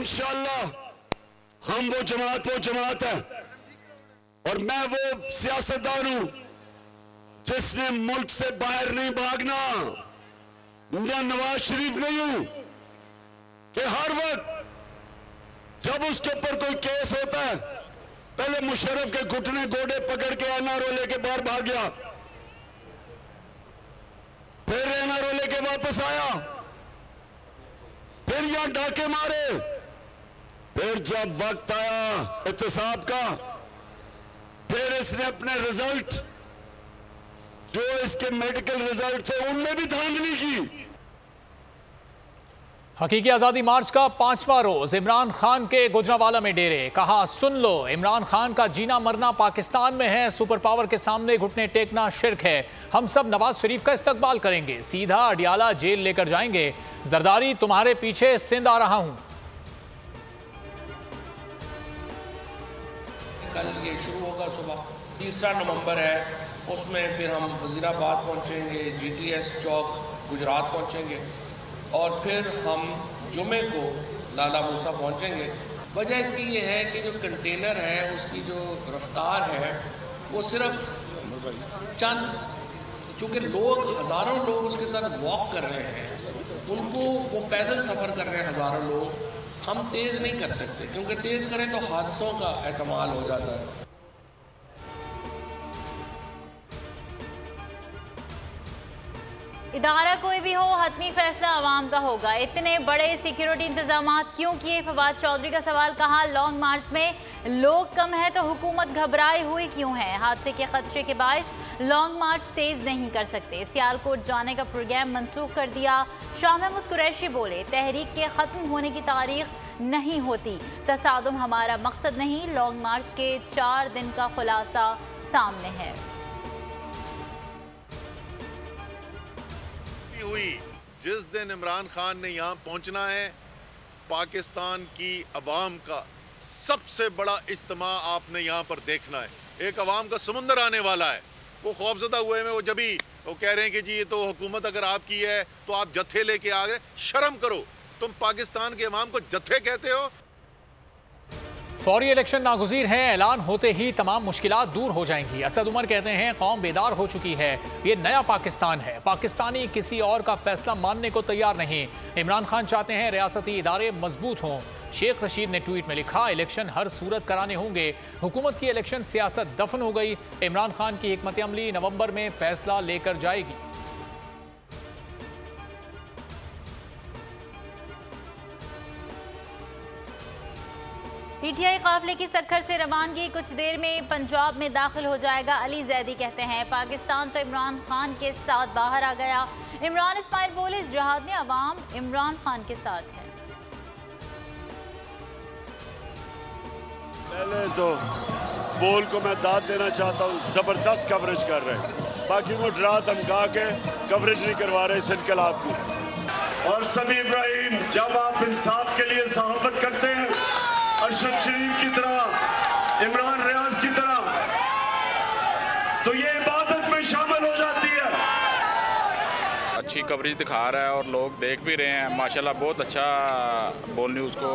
इंशाअल्लाह हम वो जमात है और मैं वो सियासतदान हूं जिसने मुल्क से बाहर नहीं भागना। मैं नवाज शरीफ नहीं हूं कि हर वक्त जब उसके ऊपर कोई केस होता है पहले मुशर्रफ के घुटने गोडे पकड़ के एनआरओ लेके बाहर भाग गया, फिर एनआरओ लेके वापस आया, फिर यहां डाके मारे, फिर जब वक्त आया एहतसाब का फिर इसने अपने रिजल्ट जो इसके मेडिकल रिजल्ट थे उनमें भी धांधली की। हकीकी आज़ादी मार्च का 5वां रोज इमरान खान के गुजरांवाला में डेरे। कहा सुन लो इमरान खान का जीना मरना पाकिस्तान में है, सुपर पावर के सामने घुटने टेकना शिर्क है। हम सब नवाज शरीफ का इस्तकबाल करेंगे, सीधा अडियाला जेल लेकर जाएंगे। जरदारी तुम्हारे पीछे सिंध आ रहा हूं। कल ये शुरू होगा, सुबह 3 नवंबर है, उसमें फिर हम वजीराबाद पहुंचेंगे, GTS चौक गुजरात पहुंचेंगे और फिर हम जुमे को लाला मूसा पहुंचेंगे। वजह इसकी ये है कि जो कंटेनर है उसकी जो रफ्तार है वो सिर्फ चंद, चूँकि लोग हज़ारों लोग उसके साथ वॉक कर रहे हैं, उनको वो पैदल सफ़र कर रहे हैं हज़ारों लोग, हम तेज़ नहीं कर सकते क्योंकि तेज़ करें तो हादसों का एहतमाल हो जाता है। इदारा कोई भी हो, हतमी फैसला आवाम का होगा। इतने बड़े सिक्योरिटी इंतजाम क्यों किए? फवाद चौधरी का सवाल। कहा लॉन्ग मार्च में लोग कम है तो हुकूमत घबराई हुई क्यों है? हादसे के खदशे के बायस लॉन्ग मार्च तेज नहीं कर सकते। सियालकोट जाने का प्रोग्राम मंसूख कर दिया। शाह महमूद कुरैशी बोले तहरीक के ख़त्म होने की तारीख नहीं होती, तसादुम हमारा मकसद नहीं। लॉन्ग मार्च के 4 दिन का खुलासा सामने है। हुई जिस दिन इमरान खान ने यहाँ पहुँचना है, पाकिस्तान की अवाम का सबसे बड़ा इज्तिमा आपने यहाँ पर देखना है। एक अवाम का समुंदर आने वाला है। वो खौफजदा हुए में वो जब भी वो कह रहे हैं कि जी ये तो हुकूमत अगर आपकी है तो आप जत्थे लेके आ गए। शर्म करो, तुम पाकिस्तान के अवाम को जत्थे कहते हो। फौरी इलेक्शन नागुज़ीर है, ऐलान होते ही तमाम मुश्किलात दूर हो जाएंगी। असद उमर कहते हैं कौम बेदार हो चुकी है, ये नया पाकिस्तान है, पाकिस्तानी किसी और का फैसला मानने को तैयार नहीं। इमरान खान चाहते हैं रियासती इदारे मजबूत हों। शेख रशीद ने ट्वीट में लिखा इलेक्शन हर सूरत कराने होंगे, हुकूमत की इलेक्शन सियासत दफन हो गई। इमरान खान की हिकमत अमली नवंबर में फैसला लेकर जाएगी। PTI काफिले की सक्खर से रवानगी कुछ देर में पंजाब में दाखिल हो जाएगा। अली जैदी कहते हैं पाकिस्तान तो इमरान खान के साथ बाहर आ गया। इमरान इस्माइल बोले इस जिहाद में अवाम इमरान खान के साथ है। पहले तो बोल को मैं दाद देना चाहता हूँ, जबरदस्त कवरेज कर रहे हैं, बाकी वो डरा धमका के कवरेज नहीं करवा रहे इस इनकलाब की। और समी इब्राहिम, जब आप इंसाफ के लिए सहाफत करते हैं अरशद शरीफ की तरह, इमरान रियाज की तरह, तो ये इबादत में शामिल हो जाती है। अच्छी कवरेज दिखा रहा है और लोग देख भी रहे हैं माशाल्लाह। बहुत अच्छा बोल न्यूज़ को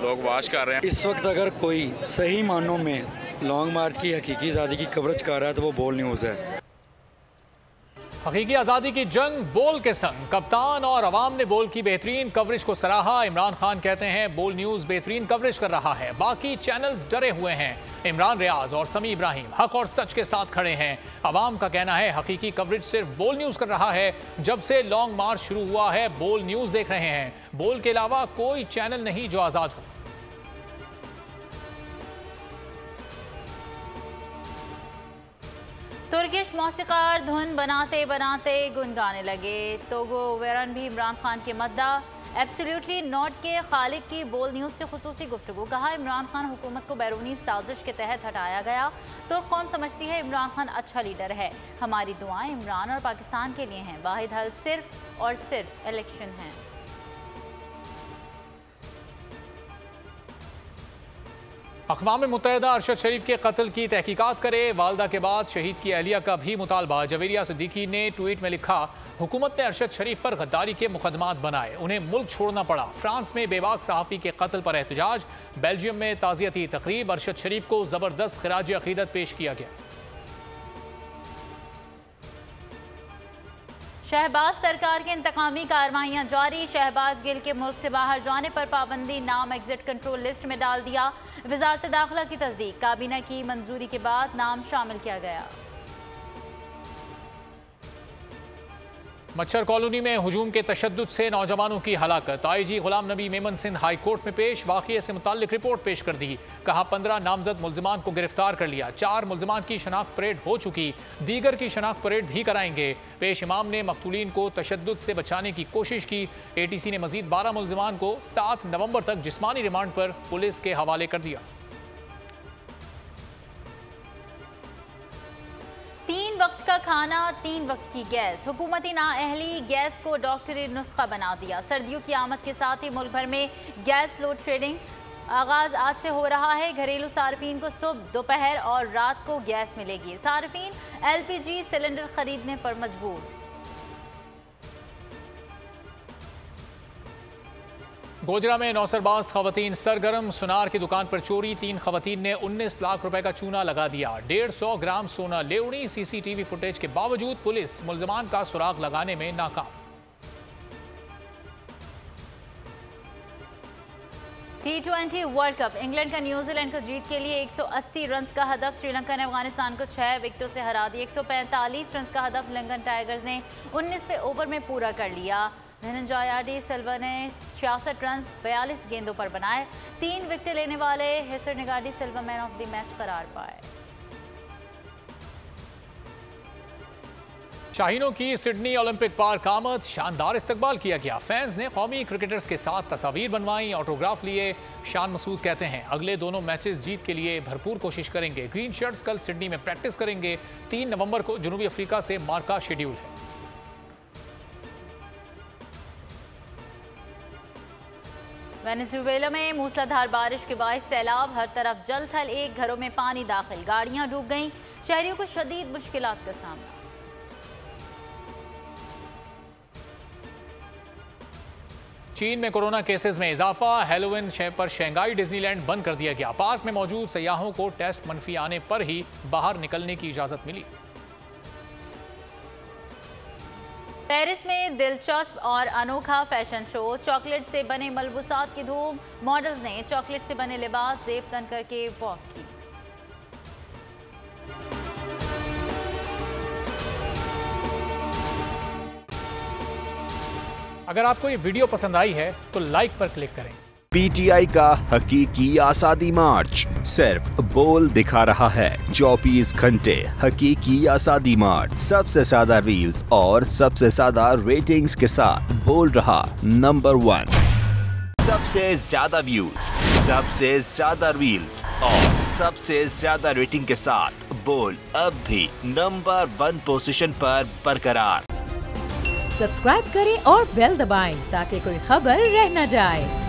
लोग वाच कर रहे हैं। इस वक्त अगर कोई सही मानों में लॉन्ग मार्च की हकीकी आज़ादी की कवरेज कर रहा है तो वो बोल न्यूज़ है। हकीकी आज़ादी की जंग बोल के संग, कप्तान और अवाम ने बोल की बेहतरीन कवरेज को सराहा। इमरान खान कहते हैं बोल न्यूज़ बेहतरीन कवरेज कर रहा है, बाकी चैनल्स डरे हुए हैं। इमरान रियाज और समी इब्राहिम हक और सच के साथ खड़े हैं। अवाम का कहना है हकीकी कवरेज सिर्फ बोल न्यूज़ कर रहा है। जब से लॉन्ग मार्च शुरू हुआ है बोल न्यूज़ देख रहे हैं। बोल के अलावा कोई चैनल नहीं जो आज़ाद हो। तुर्किश मौसीकार धुन बनाते बनाते गुनगाने लगे। तोगो वेरन भी इमरान खान के मद्दा एब्सोल्युटली नॉट के खालिक की बोल न्यूज़ से खुसूसी गुफ्तगू। कहा इमरान खान हुकूमत को बैरूनी साजिश के तहत हटाया गया तो कौन समझती है इमरान खान अच्छा लीडर है। हमारी दुआएं इमरान और पाकिस्तान के लिए हैं, वाहिद हल सिर्फ और सिर्फ इलेक्शन है। अक़वाम मुत्तहिदा अरशद शरीफ के कत्ल की तहकीकात करे, वालदा के बाद शहीद की अहलिया का भी मुतालबा। जवेरिया सिद्दीकी ने ट्वीट में लिखा हुकूमत ने अरशद शरीफ पर गद्दारी के मुकदमात बनाए, उन्हें मुल्क छोड़ना पड़ा। फ्रांस में बेबाक सहाफ़ी के कत्ल पर एहतजाज, बेल्जियम में ताज़ियती तकरीब, अरशद शरीफ को ज़बरदस्त खिराज अक़ीदत पेश किया गया। शहबाज सरकार की इंतकामी कार्रवाइयां जारी, शहबाज गिल के मुल्क से बाहर जाने पर पाबंदी, नाम एग्जिट कंट्रोल लिस्ट में डाल दिया। वजारत दाखिला की तस्दीक, काबीना की मंजूरी के बाद नाम शामिल किया गया। मच्छर कॉलोनी में हुजूम के तशद्दुद से नौजवानों की हलाकत, IG Ghulam Nabi Memon Singh high court में पेश, वाक़ये से मुताल्लिक रिपोर्ट पेश कर दी। कहा 15 नामजद मुल्ज़िमान को गिरफ्तार कर लिया, 4 मुल्ज़िमान की शनाख्त परेड हो चुकी, दीगर की शनाख्त परेड भी कराएंगे। पेश इमाम ने मकतूलीन को तशद्दुद से बचाने की कोशिश की। ATC ने मजीद 12 मुल्ज़िमान को 7 नवंबर तक जिस्मानी रिमांड पर पुलिस के हवाले कर दिया। 3 वक्त का खाना, 3 वक्त की गैस, हुकूमती नाअहली गैस को डॉक्टरी नुस्खा बना दिया। सर्दियों की आमद के साथ ही मुल्क भर में गैस लोड शेडिंग आगाज आज से हो रहा है। घरेलू सार्फिन को सुबह, दोपहर और रात को गैस मिलेगी। सार्फिन LPG सिलेंडर खरीदने पर मजबूर। गोजरा में नौसरबाज खवातीन सरगर्म, सुनार की दुकान पर चोरी, 3 खवातीन ने 19 लाख रुपए का चूना लगा दिया। 150 ग्राम सोना ले उड़ी। CCTV फुटेज के बावजूद पुलिस मुल्ज़िमान का सुराग लगाने में नाकाम। T20 वर्ल्ड कप, इंग्लैंड का न्यूजीलैंड को जीत के लिए 180 रन का हदफ, श्रीलंका ने अफगानिस्तान को 6 विकेटों से हरा दिया। 145 रन का हदफ लंदन टाइगर्स ने 19वें ओवर में पूरा कर लिया। धनंजय सिल्वा ने 66 रन 42 गेंदों पर बनाए। 3 विकेट लेने वाले हेसरनिगाडी सिल्वा मैन ऑफ द मैच करार पाए। शाहीनों की सिडनी ओलंपिक पार्क आमद, शानदार इस्तकबाल किया गया। फैंस ने कौमी क्रिकेटर्स के साथ तस्वीर बनवाई, ऑटोग्राफ लिए। शान मसूद कहते हैं अगले दोनों मैचेस जीत के लिए भरपूर कोशिश करेंगे। ग्रीन शर्ट्स कल सिडनी में प्रैक्टिस करेंगे। 3 नवंबर को जनूबी अफ्रीका से मार्का शेड्यूल है। वेनेजुएला में मूसलाधार बारिश के बायस सैलाब, हर तरफ जल थल, एक घरों में पानी दाखिल, गाड़ियां डूब गईं, शहरियों को शदीद मुश्किलात का सामना। चीन में कोरोना केसेस में इजाफा, हैलोवीन पर शंघाई डिज्नीलैंड बंद कर दिया गया। पार्क में मौजूद सयाहों को टेस्ट मनफी आने पर ही बाहर निकलने की इजाजत मिली। पेरिस में दिलचस्प और अनोखा फैशन शो, चॉकलेट से बने मलबूसात की धूम, मॉडल्स ने चॉकलेट से बने लिबास जेब तन करके वॉक की। अगर आपको ये वीडियो पसंद आई है तो लाइक पर क्लिक करें। PTI का हकीकी आज़ादी मार्च सिर्फ बोल दिखा रहा है। 24 घंटे हकीकी आज़ादी मार्च, सबसे ज्यादा रील्स और सबसे ज्यादा रेटिंग्स के साथ बोल रहा नंबर 1, सबसे ज्यादा व्यूज, सबसे ज्यादा रील्स और सबसे ज्यादा रेटिंग के साथ बोल अब भी नंबर 1 पोजीशन पर बरकरार। सब्सक्राइब करें और बेल दबाएं ताकि कोई खबर रह न जाए।